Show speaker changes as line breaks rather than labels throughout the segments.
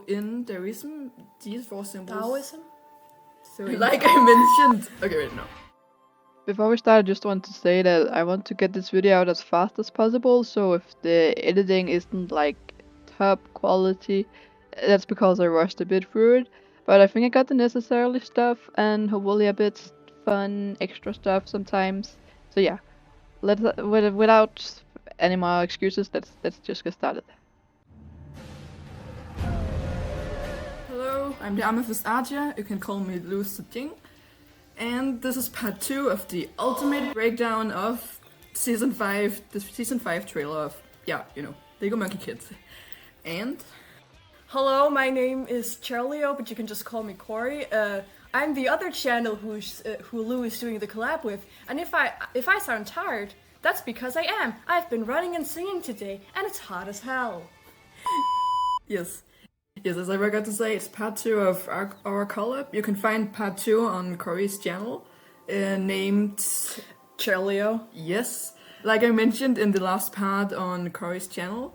in Taoism, these four symbols...
Taoism?
So like I mentioned... Okay, wait, no.
Before we start, I just want to say that I want to get this video out as fast as possible, so if the editing isn't like top quality, that's because I rushed a bit through it. But I think I got the necessary stuff and hopefully a bit fun extra stuff sometimes. So yeah, without any more excuses, let's just get started.
Hello, I'm the Amethyst Archer. You can call me Wǔxíng. And this is part 2 of the ultimate breakdown of season 5, the season 5 trailer of, Lego Monkey Kids. And...
Hello, my name is Charlio, but you can just call me Corey. I'm the other channel who Lou is doing the collab with, and if I sound tired, that's because I am. I've been running and singing today, and it's hot as hell.
Yes, as I forgot to say, it's part 2 of our collab. You can find part 2 on Corey's channel, named...
Charlio.
Yes, like I mentioned in the last part on Corey's channel.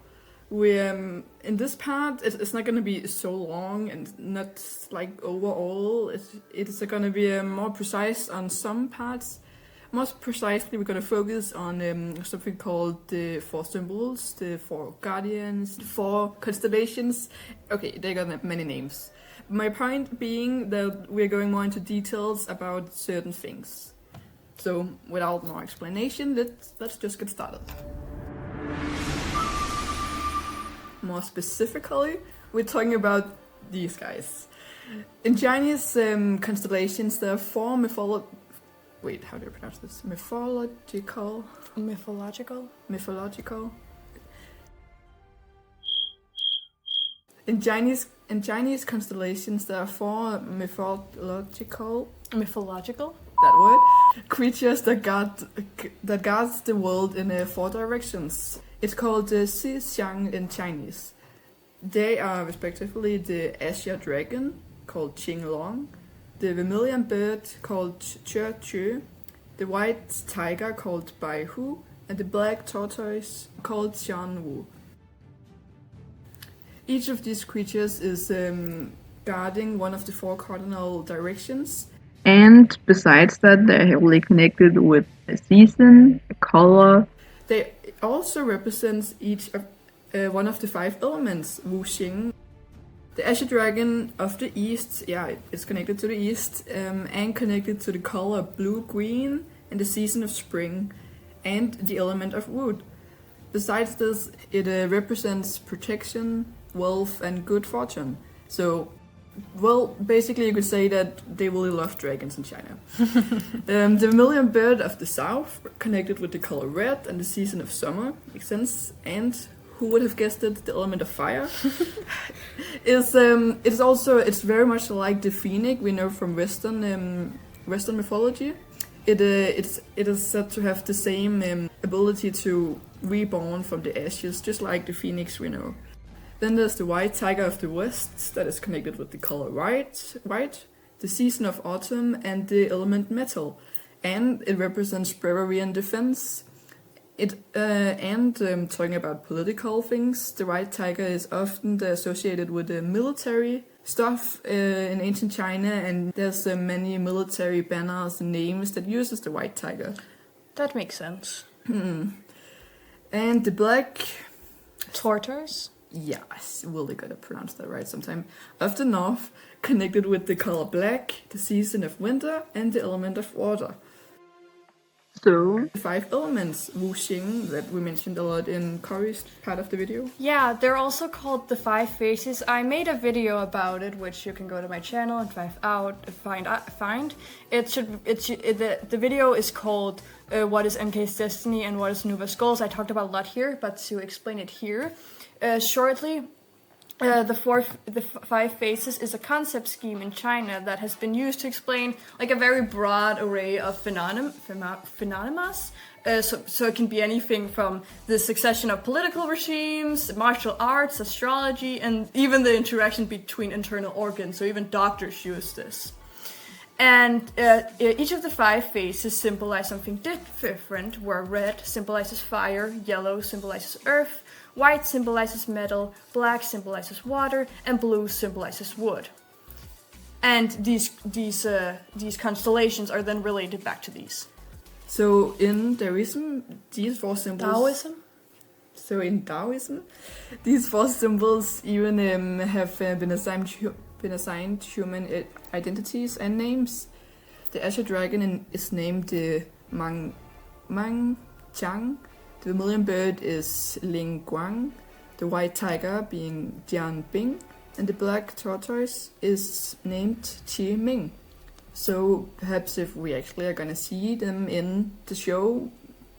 We in this part, it's not gonna be so long and not like overall. It's gonna be more precise on some parts. Most precisely, we're gonna focus on something called the Four Symbols, the Four Guardians, the Four Constellations. Okay, they got many names. My point being that we're going more into details about certain things. So, without more explanation, let's just get started. More specifically, we're talking about these guys. In Chinese constellations, there are 4 Wait, how do you pronounce this? Mythological. In Chinese constellations, there are 4 mythological. That word. Creatures that guards the world in 4 directions. It's called the Xiàng in Chinese. They are respectively the Azure Dragon, called Qinglong, the Vermilion Bird, called Chu, the White Tiger, called Baihu, and the Black Tortoise, called Xiàng. Each of these creatures is guarding one of the 4 cardinal directions.
And besides that, they're heavily connected with a season, a color.
They also represents each of one of the 5 elements, Wǔxíng. The Azure Dragon of the East, it's connected to the East, and connected to the color blue-green and the season of spring, and the element of wood. Besides this, it represents protection, wealth, and good fortune. So, well, basically you could say that they really love dragons in China. The Vermilion Bird of the South, connected with the color red and the season of summer, makes sense. And who would have guessed it? The element of fire it's very much like the phoenix we know from Western mythology. It is said to have the same ability to reborn from the ashes, just like the phoenix we know. Then there's the White Tiger of the West that is connected with the color white, the season of autumn, and the element metal. And it represents bravery and defense. Talking about political things, the White Tiger is often associated with the military stuff in ancient China, and there's many military banners and names that uses the White Tiger.
That makes sense.
And the Black
Tortoise?
Yeah, I really gotta pronounce that right sometime. Of the North, connected with the color black, the season of winter, and the element of water.
So,
The 5 elements, Wǔxíng, that we mentioned a lot in Corey's part of the video.
Yeah, they're also called the 5 faces. I made a video about it, which you can go to my channel and find. The video is called What is MK's Destiny and What is Nûwā's Goals. I talked about a lot here, but to explain it here shortly, the 5 faces is a concept scheme in China that has been used to explain like a very broad array of phenomena. So it can be anything from the succession of political regimes, martial arts, astrology, and even the interaction between internal organs. So even doctors use this. And each of the 5 faces symbolize something different, where red symbolizes fire, yellow symbolizes earth, White symbolizes metal, black symbolizes water, and blue symbolizes wood. And these constellations are then related back to these.
So in Taoism, these four symbols.
Taoism?
So in Taoism, these four symbols even have been assigned human identities and names. The Azure Dragon is named Mang Xiàng. The vermilion bird is Ling Guang. The white tiger being Jian Bing. And the black tortoise is named Qi Ming. So perhaps if we actually are gonna see them in the show,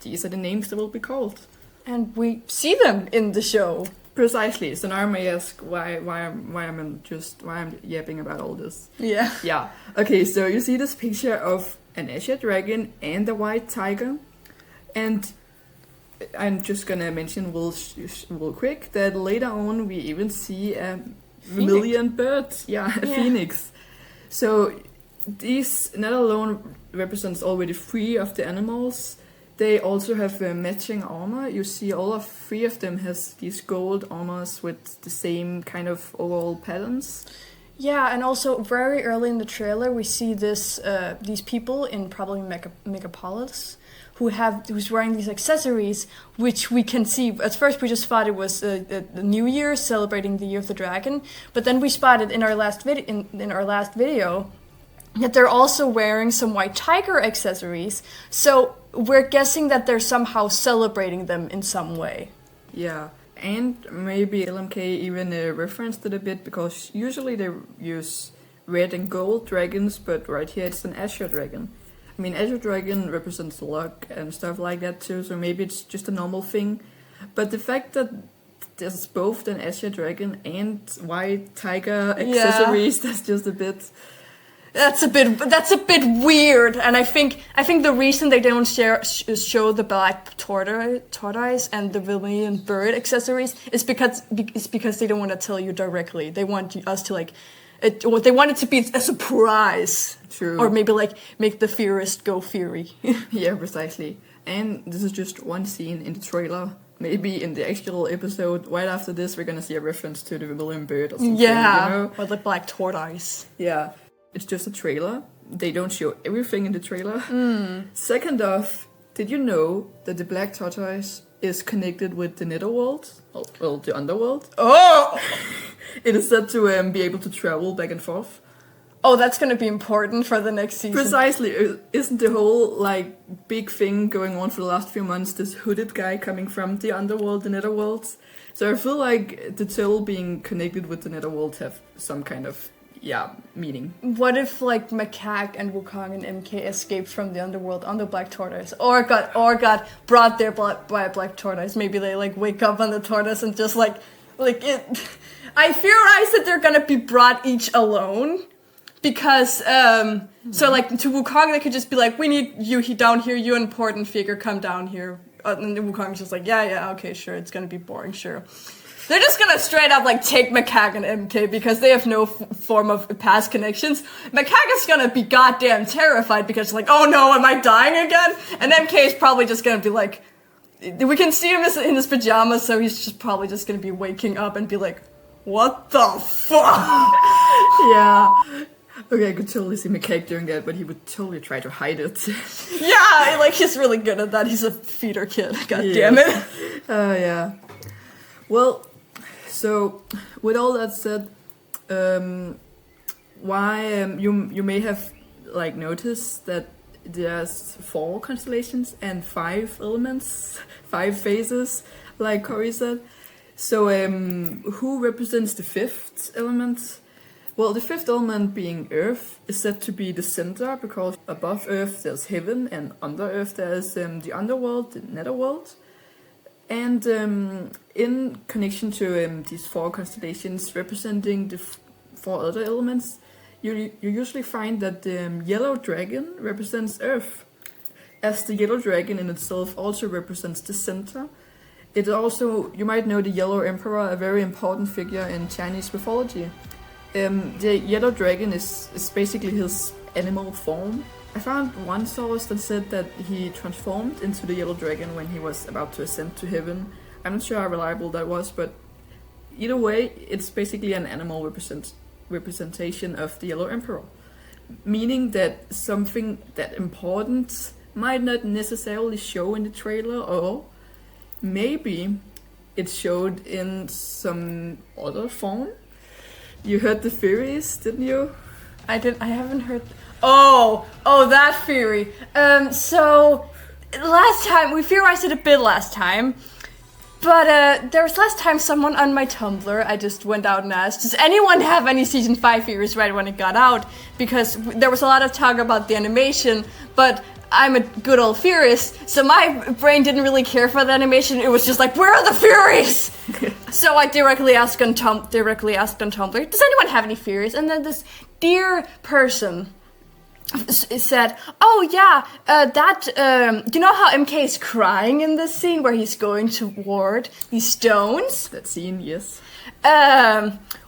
these are the names that will be called.
And we see them in the show.
Precisely. So now I may ask why I'm yapping about all this.
Yeah.
Yeah. Okay. So you see this picture of an Azure Dragon and a white tiger, and I'm just gonna mention real quick that later on we even see a vermilion bird. Yeah, a phoenix. So these not alone represents already 3 of the animals. They also have matching armor. You see all of 3 of them has these gold armors with the same kind of overall patterns.
Yeah, and also very early in the trailer we see these people in probably Megapolis who's wearing these accessories, which we can see. At first we just thought it was the New Year celebrating the Year of the Dragon, but then we spotted in our last video that they're also wearing some white tiger accessories. So we're guessing that they're somehow celebrating them in some way.
Yeah, and maybe LMK even referenced it a bit, because usually they use red and gold dragons, but right here it's an Azure Dragon. I mean, Azure Dragon represents luck and stuff like that too, so maybe it's just a normal thing. But the fact that there's both an Azure Dragon and white tiger accessories, that's just a bit...
That's a bit weird, and I think the reason they don't show the black tortoise and the vermilion bird accessories is because they don't want to tell you directly. They want us to they want it to be a surprise.
True.
Or maybe make the theorist go theory.
Yeah, precisely. And this is just one scene in the trailer. Maybe in the actual episode right after this we're gonna see a reference to the vermilion bird or something.
Yeah,
you know?
or the black tortoise.
Yeah. It's just a trailer. They don't show everything in the trailer. Second off, did you know that the black tortoise is connected with the Netherworld? Well, the underworld.
Oh!
It is said to be able to travel back and forth.
Oh, that's gonna be important for the next season.
Precisely. Isn't the whole, big thing going on for the last few months this hooded guy coming from the underworld, the Netherworld? So I feel like the Till being connected with the Netherworld have some kind of meaning.
What if Macaque and Wukong and MK escaped from the underworld on the black tortoise, or got brought there by a black tortoise? Maybe they wake up on the tortoise and just it. I theorize that they're gonna be brought each alone, because so to Wukong they could just be like, we need you down here, you important figure, come down here, and then Wukong's just like, yeah, okay, sure, it's gonna be boring, sure. They're just gonna straight up take Macaque and MK because they have no form of past connections. Macaque is gonna be goddamn terrified because oh no, am I dying again? And MK is probably just gonna be we can see him in his pajamas, so he's just probably just gonna be waking up and be like, what the fuck?
Yeah. Okay, I could totally see Macaque doing that, but he would totally try to hide it.
Yeah, he's really good at that. He's a feeder kid. God damn it.
Yeah. Well, so with all that said, why you may have noticed that there's 4 constellations and 5 elements, 5 phases, like Corey said. So who represents the 5th element? Well, the 5th element, being Earth, is said to be the center, because above Earth there's heaven, and under Earth there's the underworld, the Netherworld. And in connection to these 4 constellations representing the 4 other elements, you usually find that the yellow dragon represents Earth, as the yellow dragon in itself also represents the center. It also, you might know the Yellow Emperor, a very important figure in Chinese mythology. The yellow dragon is basically his animal form. I found one source that said that he transformed into the yellow dragon when he was about to ascend to heaven I'm not sure how reliable that was, but either way, it's basically an animal representation of the Yellow Emperor. Meaning that something that important might not necessarily show in the trailer, or maybe it showed in some other form. You heard the theories, didn't you?
I haven't heard. Oh, that theory. So last time we theorized it a bit last time, but there was last time someone on my Tumblr. I just went out and asked, does anyone have any season 5 theories right when it got out? Because there was a lot of talk about the animation, but I'm a good old theorist, so my brain didn't really care for the animation. It was just like, where are the theories? So I directly asked on Tumblr, does anyone have any theories? And then this dear person said, oh yeah, you know how MK is crying in this scene where he's going toward these stones?
That scene, yes.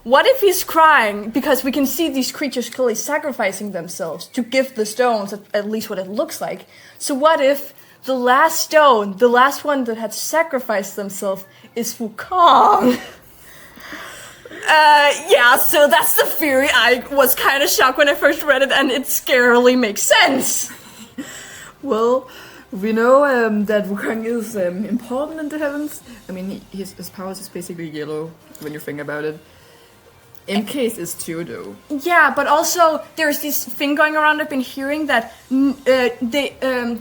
What if he's crying because we can see these creatures clearly sacrificing themselves to give the stones at least what it looks like? So what if the last stone, the last one that had sacrificed themselves, is Wukong? Yeah, so that's the theory. I was kind of shocked when I first read it, and it scarily makes sense.
Well, we know that Wukong is important in the heavens. I mean, his powers is basically yellow when you think about it. MK's is too, though.
Yeah, but also there's this thing going around. I've been hearing that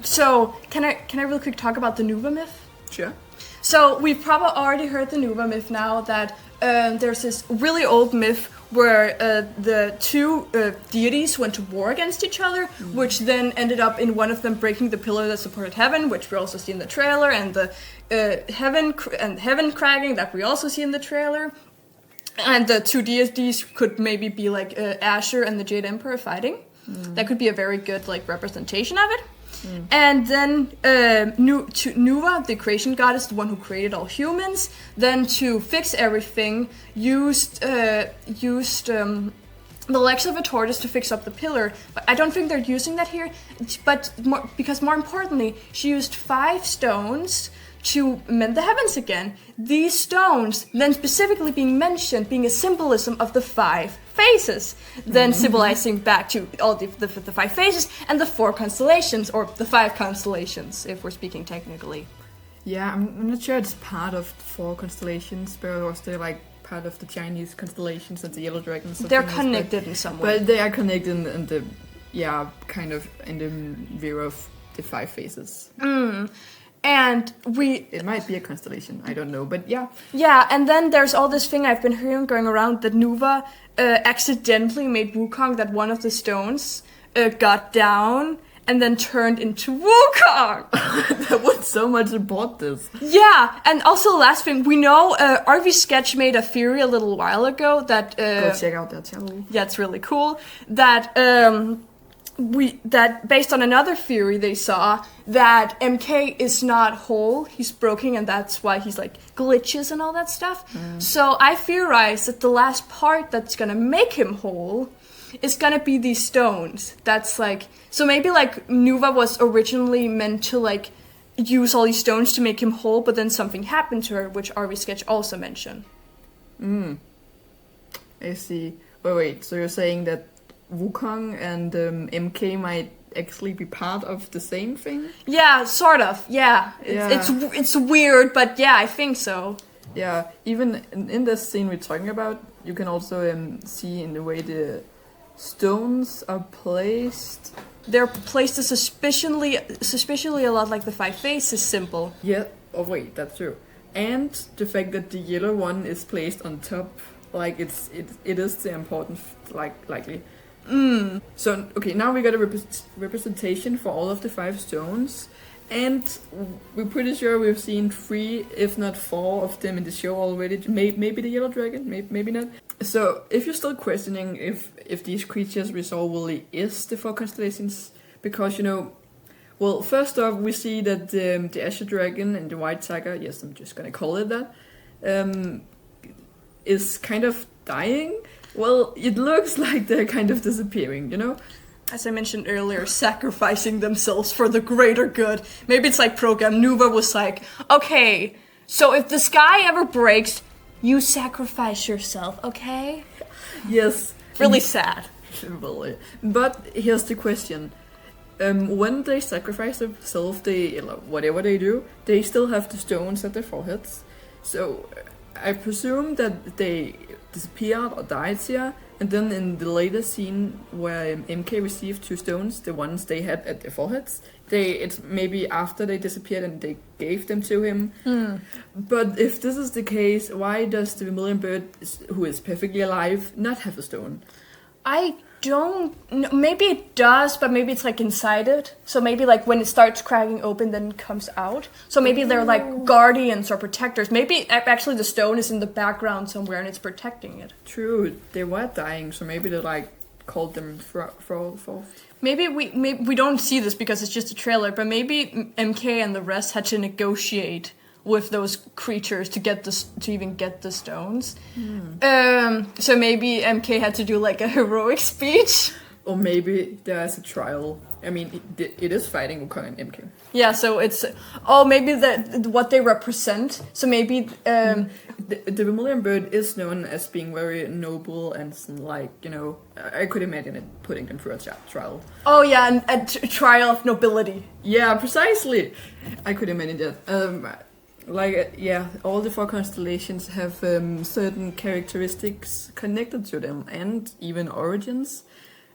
So can I really quick talk about the Nûwā myth?
Sure.
So we've probably already heard the Nûwā myth now. That there's this really old myth where the two deities went to war against each other, which then ended up in one of them breaking the pillar that supported heaven, which we also see in the trailer, and the heaven cracking that we also see in the trailer. And the two deities could maybe be like Asher and the Jade Emperor fighting. That could be a very good like representation of it. And then Nûwā, the creation goddess, the one who created all humans, then to fix everything, used the legs of a tortoise to fix up the pillar. But I don't think they're using that here. But because more importantly, she used 5 stones to mend the heavens again. These stones then specifically being mentioned, being a symbolism of the 5 phases, then symbolizing back to all the 5 phases and the 4 constellations, or the 5 constellations, if we're speaking technically.
Yeah, I'm not sure it's part of the 4 constellations, but also like part of the Chinese constellations and the yellow dragons.
They're connected in some way.
But they are connected in the, kind of in the view of the 5 phases.
And
it might be a constellation, I don't know, but yeah.
Yeah, and then there's all this thing I've been hearing going around that Nûwā accidentally made Wukong, that one of the stones got down and then turned into Wukong.
That would so much support this.
Yeah, and also last thing, we know RV Sketch made a theory a little while ago that...
Go check out that channel.
Yeah, it's really cool. That... that based on another theory they saw, that MK is not whole, he's broken, and that's why he's like glitches and all that stuff. So I theorize that the last part that's gonna make him whole is gonna be these stones. That's like, so maybe like Nûwā was originally meant to like use all these stones to make him whole, but then something happened to her, which RV Sketch also mentioned.
I see. Wait, so you're saying that Wukong and MK might actually be part of the same thing?
Yeah, sort of. Yeah. It's weird, but yeah, I think so.
Yeah, even in this scene we're talking about, you can also see in the way the stones are placed.
They're placed suspiciously a lot like the 5 faces symbol.
Yeah. Oh wait, that's true. And the fact that the yellow one is placed on top, like it is the important likely. So, okay, now we got a representation for all of the 5 stones, and we're pretty sure we've seen 3, if not 4 of them in the show already. Maybe the yellow dragon, maybe not. So, if you're still questioning if these creatures we saw really is the 4 constellations, because, well, first off, we see that the Azure Dragon and the White Tiger, yes, I'm just gonna call it that, is kind of dying. Well, it looks like they're kind of disappearing,
As I mentioned earlier, sacrificing themselves for the greater good. Maybe it's like program. Nûwā was like, okay, So if the sky ever breaks, you sacrifice yourself, okay?
Yes.
Really sad.
Really. But here's the question. When they sacrifice themselves, whatever they do, they still have the stones at their foreheads. So I presume that they disappeared or died here, and then in the later scene where MK received 2 stones, the ones they had at their foreheads, it's maybe after they disappeared and they gave them to him. But if this is the case, why does the vermilion bird, who is perfectly alive, not have a stone?
I don't know. Maybe it does, but maybe it's like inside it. So maybe like when it starts cracking open, then it comes out. So maybe they're like guardians or protectors. Maybe actually the stone is in the background somewhere and it's protecting it.
True, they were dying, so maybe they like called them forth.
Maybe we don't see this because it's just a trailer, but maybe MK and the rest had to negotiate with those creatures to even get the stones. So maybe MK had to do like a heroic speech.
Or maybe there's a trial. I mean, it is fighting Wukong and MK.
Yeah, so it's maybe what they represent. So maybe
the vermilion bird is known as being very noble and like, you know, I could imagine it putting them through a trial.
Oh yeah, and a trial of nobility.
Yeah, precisely. I could imagine that. All the 4 constellations have certain characteristics connected to them and even origins.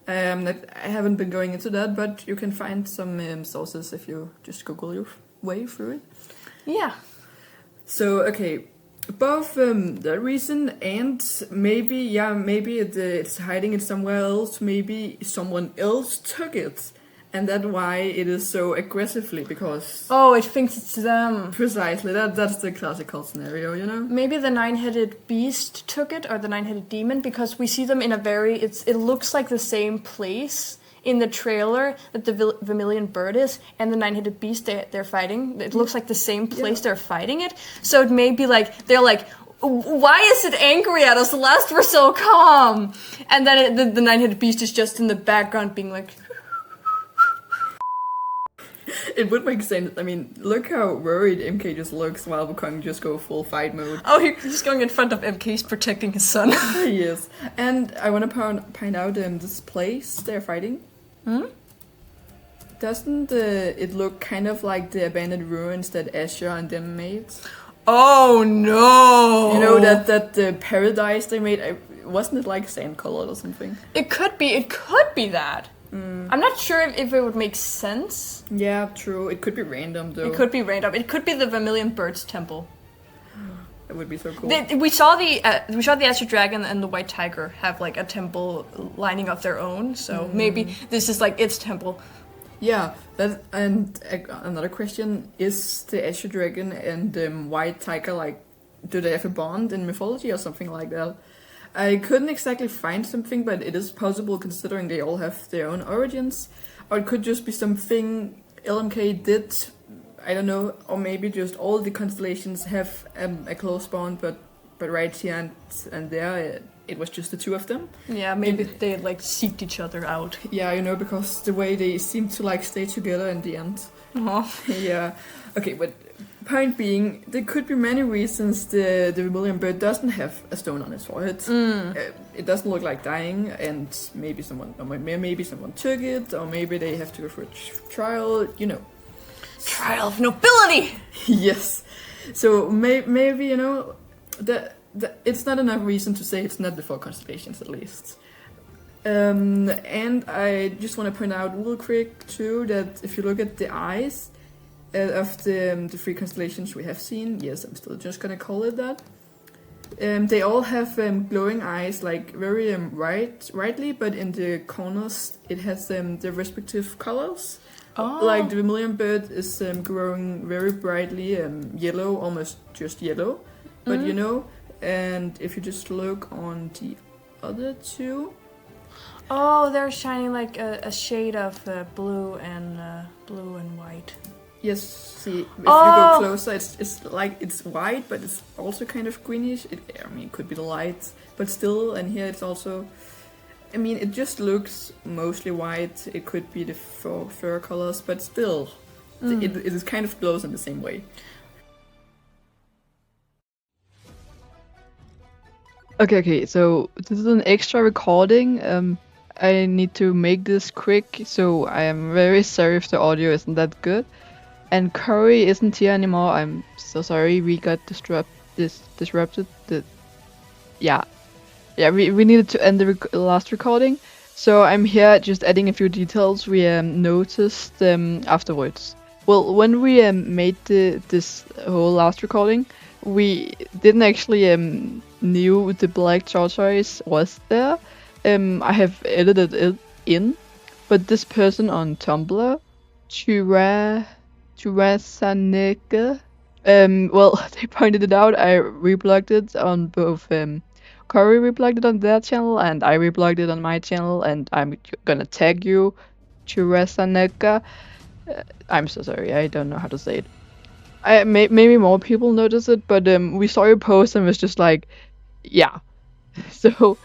I haven't been going into that, but you can find some sources if you just Google your way through it.
Yeah.
So, okay, both the reason and maybe it's hiding it somewhere else. Maybe someone else took it. And that's why it is so aggressively, because...
Oh, it thinks it's them.
Precisely, that's the classical scenario, you know?
Maybe the 9-headed beast took it, or the 9-headed demon, because we see them in a very... It looks like the same place in the trailer that the vermilion bird is, and the 9-headed beast they're fighting. It looks like the same place they're fighting it. So it may be like, they're like, why is it angry at us? Last we're so calm. And then the 9-headed beast is just in the background being like...
It would make sense. I mean, look how worried MK just looks while Wukong just go full fight mode.
Oh, he's going in front of MK, he's protecting his son.
Yes. And I want to point out this place they're fighting. Doesn't it look kind of like the abandoned ruins that Azure and them made?
Oh no!
You know, that the paradise they made, wasn't it like sand colored or something?
It could be that. I'm not sure if it would make sense.
Yeah, true. It could be random though.
It could be random. It could be the Vermilion Bird's temple.
It would be so cool.
We saw the Azure Dragon and the White Tiger have like a temple lining of their own. So maybe this is like its temple.
Yeah, and another question, is the Azure Dragon and the White Tiger, like, do they have a bond in mythology or something like that? I couldn't exactly find something, but it is possible considering they all have their own origins. Or it could just be something LMK did, I don't know, or maybe just all the constellations have a close bond, but right here and there, it was just the 2 of them.
Yeah, maybe they like seeked each other out.
Yeah, you know, because the way they seem to like stay together in the end. Yeah. Okay, but point being, there could be many reasons the vermilion bird doesn't have a stone on its forehead. It doesn't look like dying, and maybe someone took it, or maybe they have to go for a trial, you know.
Trial of nobility!
Yes. So maybe, you know, it's not enough reason to say it's not the 4 constellations, at least. And I just want to point out real quick too that if you look at the eyes of the 3 constellations we have seen, yes, I'm still just gonna call it that. They all have glowing eyes, like very brightly, but in the corners it has the respective colors.
Oh.
Like the vermilion bird is glowing very brightly yellow, almost just yellow. But you know, and if you just look on the other 2.
Oh, they're shining like a shade of blue and white.
Yes, see, if you go closer, it's like it's white, but it's also kind of greenish. It could be the light, but still, and here it's also, it just looks mostly white. It could be the fur colors, but still, it is kind of glows in the same way.
Okay, so this is an extra recording. I need to make this quick, so I am very sorry if the audio isn't that good. And Curry isn't here anymore. I'm so sorry. We got disrupted. Yeah, we needed to end the last recording. So I'm here just adding a few details we noticed afterwards. Well, when we made this whole last recording, we didn't actually knew the black tortoise was there. I have edited it in, but this person on Tumblr, Churasaneke, well, they pointed it out. I reblogged it on both Corey reblogged it on their channel, and I reblogged it on my channel, and I'm gonna tag you, Churasaneka. I'm so sorry, I don't know how to say it. Maybe more people notice it, but we saw your post and was just like, yeah. So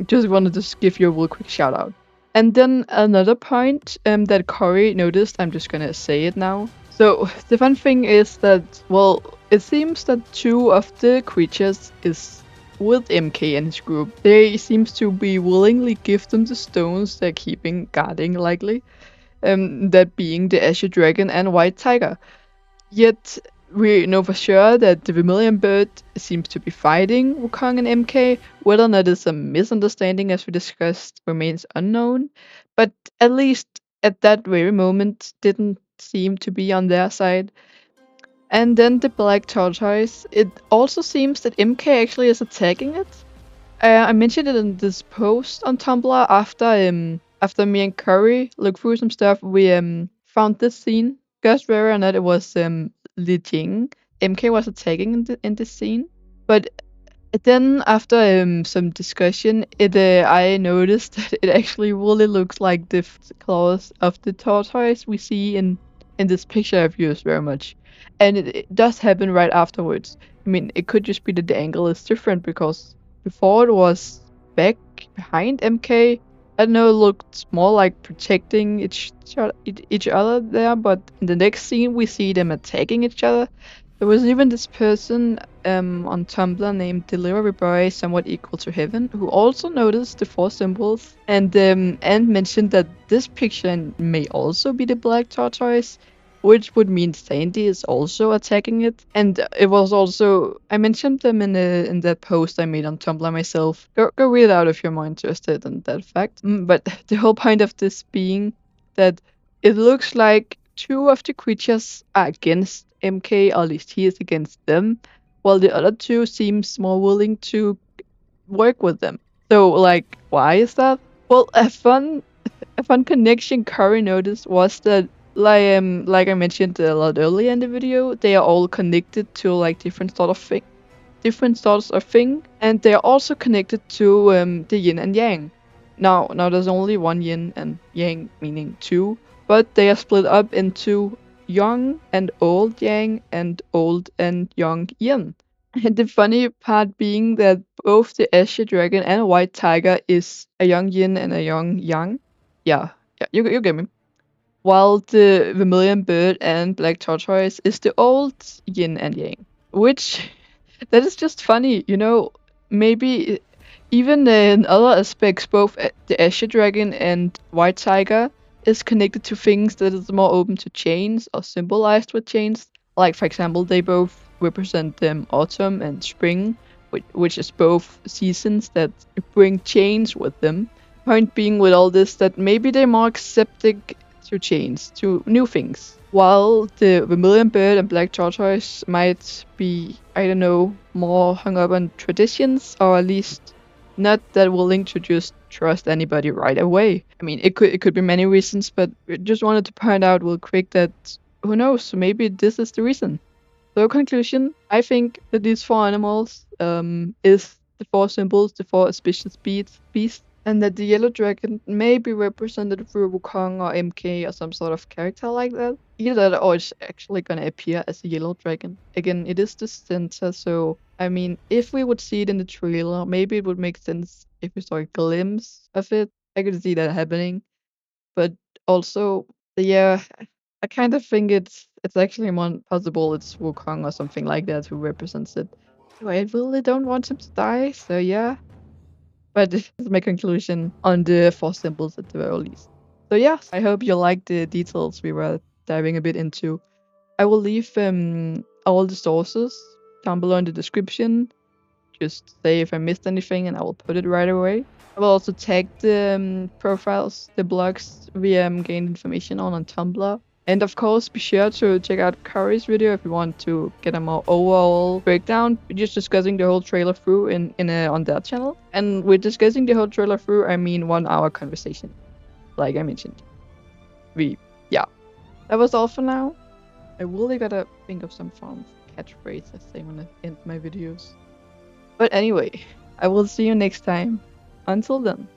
just wanted to give you a real quick shout out. And then another point that Corey noticed, I'm just gonna say it now. So the fun thing is that, well, it seems that two of the creatures is with MK and his group. They seems to be willingly give them the stones they're keeping guarding likely. That being the Azure Dragon and White Tiger. Yet we know for sure that the Vermilion Bird seems to be fighting Wukong and MK. Whether or not it's a misunderstanding, as we discussed, remains unknown. But at least at that very moment, didn't seem to be on their side. And then the Black Tortoise. It also seems that MK actually is attacking it. I mentioned it in this post on Tumblr after me and Curry looked through some stuff. We found this scene. Guessed whether or not it was Li Jing. MK was attacking in this scene, but then after some discussion, I noticed that it actually really looks like the claws of the tortoise we see in this picture I've used very much, and it does happen right afterwards. I mean, it could just be that the angle is different because before it was back behind MK. I don't know, it looked more like protecting each other there, but in the next scene we see them attacking each other. There was even this person on Tumblr named Delivery Boy, somewhat equal to heaven, who also noticed the four symbols and mentioned that this picture may also be the black tortoise, which would mean Sandy is also attacking it. And it was also I mentioned them in that post I made on Tumblr myself. Go read it out if you're more interested in that fact. But the whole point of this being that it looks like two of the creatures are against MK, or at least he is against them, while the other two seems more willing to work with them. So, like, why is that? Well, a fun connection Curry noticed was that, like I mentioned a lot earlier in the video, they are all connected to like different sorts of thing, and they are also connected to the yin and yang. Now there's only one yin and yang, meaning two, but they are split up into young and old yang and old and young yin. And the funny part being that both the Azure Dragon and White Tiger is a young yin and a young yang. Yeah, you get me. While the Vermilion Bird and Black Tortoise is the old yin and yang, which that is just funny, maybe even in other aspects, both the Azure Dragon and White Tiger is connected to things that is more open to change or symbolized with change. Like, for example, they both represent autumn and spring, which is both seasons that bring change with them. Point being with all this that maybe they're more accepting to change, to new things. While the Vermilion Bird and Black Tortoise might be, I don't know, more hung up on traditions, or at least not that willing to just trust anybody right away. I mean, it could be many reasons, but I just wanted to point out real quick that who knows, maybe this is the reason. So conclusion, I think that these four animals is the four symbols, the four auspicious beasts, and that the yellow dragon may be represented through Wukong or MK or some sort of character like that. Either that or it's actually gonna appear as a yellow dragon. Again, it is the center, so I mean, if we would see it in the trailer, maybe it would make sense if we saw a glimpse of it. I could see that happening. But also, yeah, I kind of think it's actually more possible it's Wukong or something like that who represents it. I really don't want him to die, so yeah. But this is my conclusion on the 4 symbols at the very least. So yeah, I hope you liked the details we were diving a bit into. I will leave all the sources down below in the description. Just say if I missed anything and I will put it right away. I will also tag the profiles, the blogs we gained information on Tumblr. And of course, be sure to check out Curry's video if you want to get a more overall breakdown. We're just discussing the whole trailer through on their channel. And with discussing the whole trailer through, I mean 1 hour conversation, like I mentioned. Yeah, that was all for now. I really gotta think of some fun catchphrase I say when I end my videos. But anyway, I will see you next time. Until then.